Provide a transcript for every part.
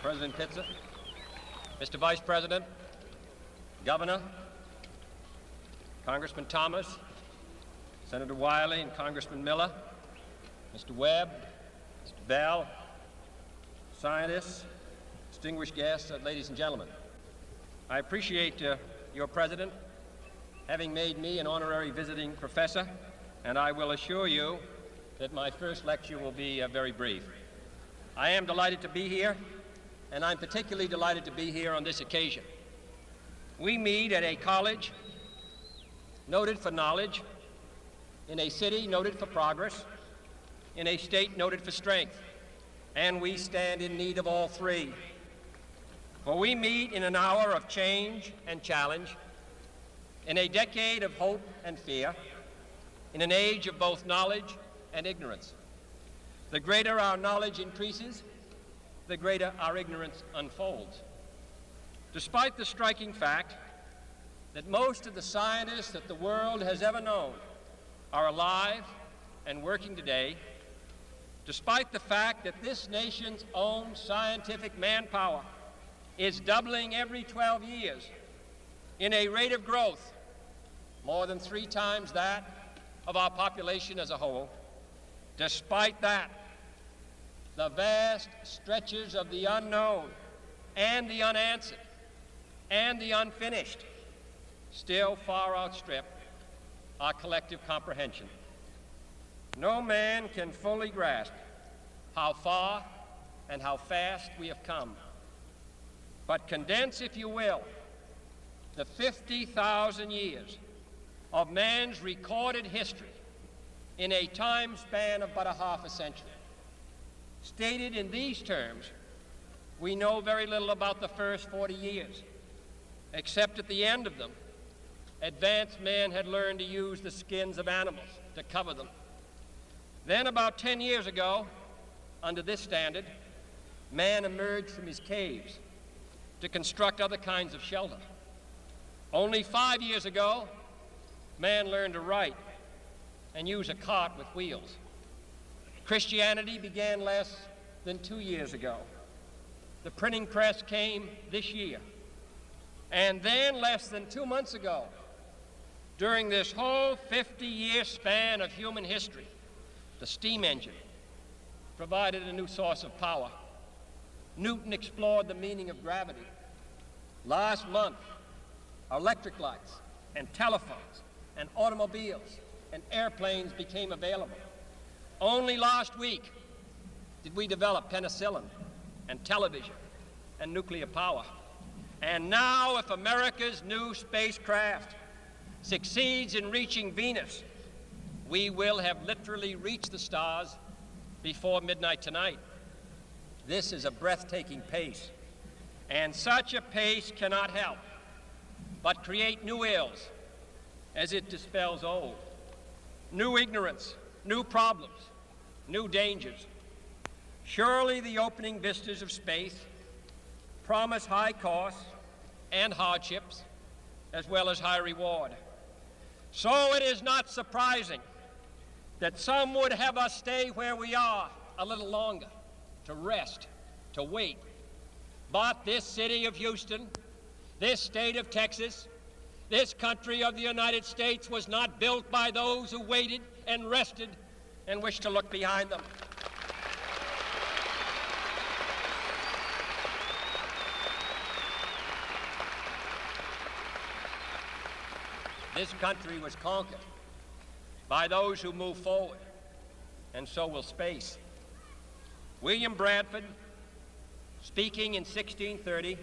President Pitzer, Mr. Vice President, Governor, Congressman Thomas, Senator Wiley and Congressman Miller, Mr. Webb, Mr. Bell, scientists, distinguished guests, ladies and gentlemen. I appreciate your President having made me an honorary visiting professor, and I will assure you that my first lecture will be very brief. I am delighted to be here, and I'm particularly delighted to be here on this occasion. We meet at a college noted for knowledge, in a city noted for progress, in a state noted for strength, and we stand in need of all three. For we meet in an hour of change and challenge, in a decade of hope and fear, in an age of both knowledge and ignorance. The greater our knowledge increases, the greater our ignorance unfolds. Despite the striking fact that most of the scientists that the world has ever known are alive and working today, despite the fact that this nation's own scientific manpower is doubling every 12 years in a rate of growth more than 3 times that of our population as a whole, despite that, the vast stretches of the unknown and the unanswered and the unfinished still far outstrip our collective comprehension. No man can fully grasp how far and how fast we have come. But condense, if you will, the 50,000 years of man's recorded history in a time span of but a half a century. Stated in these terms, we know very little about the first 40 years, except at the end of them, advanced man had learned to use the skins of animals to cover them. Then about 10 years ago, under this standard, man emerged from his caves to construct other kinds of shelter. Only 5 years ago, man learned to write and use a cart with wheels. Christianity began less than 2 years ago. The printing press came this year. And then less than 2 months ago, during this whole 50-year span of human history, the steam engine provided a new source of power. Newton explored the meaning of gravity. Last month, electric lights and telephones and automobiles and airplanes became available. Only last week did we develop penicillin and television and nuclear power. And now, if America's new spacecraft succeeds in reaching Venus, we will have literally reached the stars before midnight tonight. This is a breathtaking pace, and such a pace cannot help but create new ills as it dispels old. New ignorance, new problems, new dangers. Surely the opening vistas of space promise high costs and hardships, as well as high reward. So it is not surprising that some would have us stay where we are a little longer, to rest, to wait. But this city of Houston, this state of Texas, this country of the United States was not built by those who waited and rested and wished to look behind them. This country was conquered by those who move forward, and so will space. William Bradford, speaking in 1630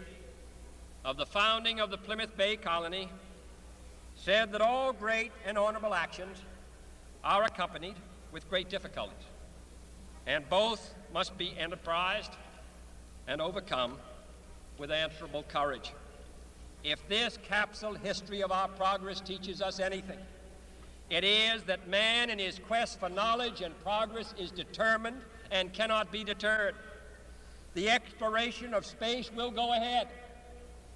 of the founding of the Plymouth Bay Colony, said that all great and honorable actions are accompanied with great difficulties, and both must be enterprised and overcome with answerable courage. If this capsule history of our progress teaches us anything, it is that man in his quest for knowledge and progress is determined and cannot be deterred. The exploration of space will go ahead,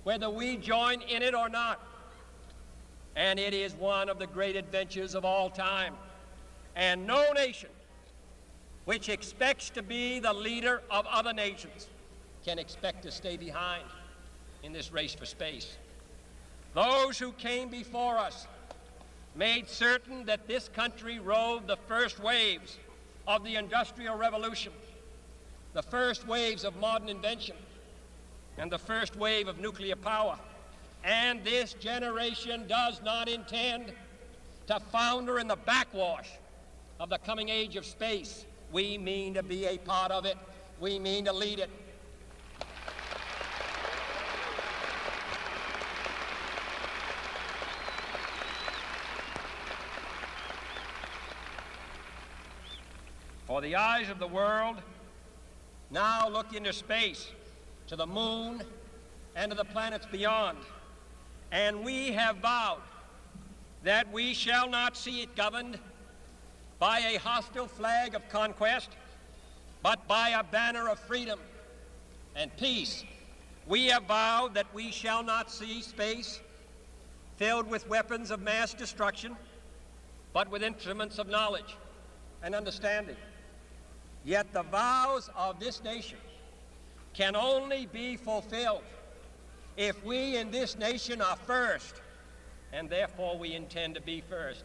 whether we join in it or not. And it is one of the great adventures of all time. And no nation which expects to be the leader of other nations can expect to stay behind in this race for space. Those who came before us made certain that this country rode the first waves of the Industrial Revolution, the first waves of modern invention, and the first wave of nuclear power. And this generation does not intend to founder in the backwash of the coming age of space. We mean to be a part of it. We mean to lead it. For the eyes of the world now look into space, to the moon and to the planets beyond. And we have vowed that we shall not see it governed by a hostile flag of conquest, but by a banner of freedom and peace. We have vowed that we shall not see space filled with weapons of mass destruction, but with instruments of knowledge and understanding. Yet the vows of this nation can only be fulfilled if we in this nation are first, and therefore we intend to be first.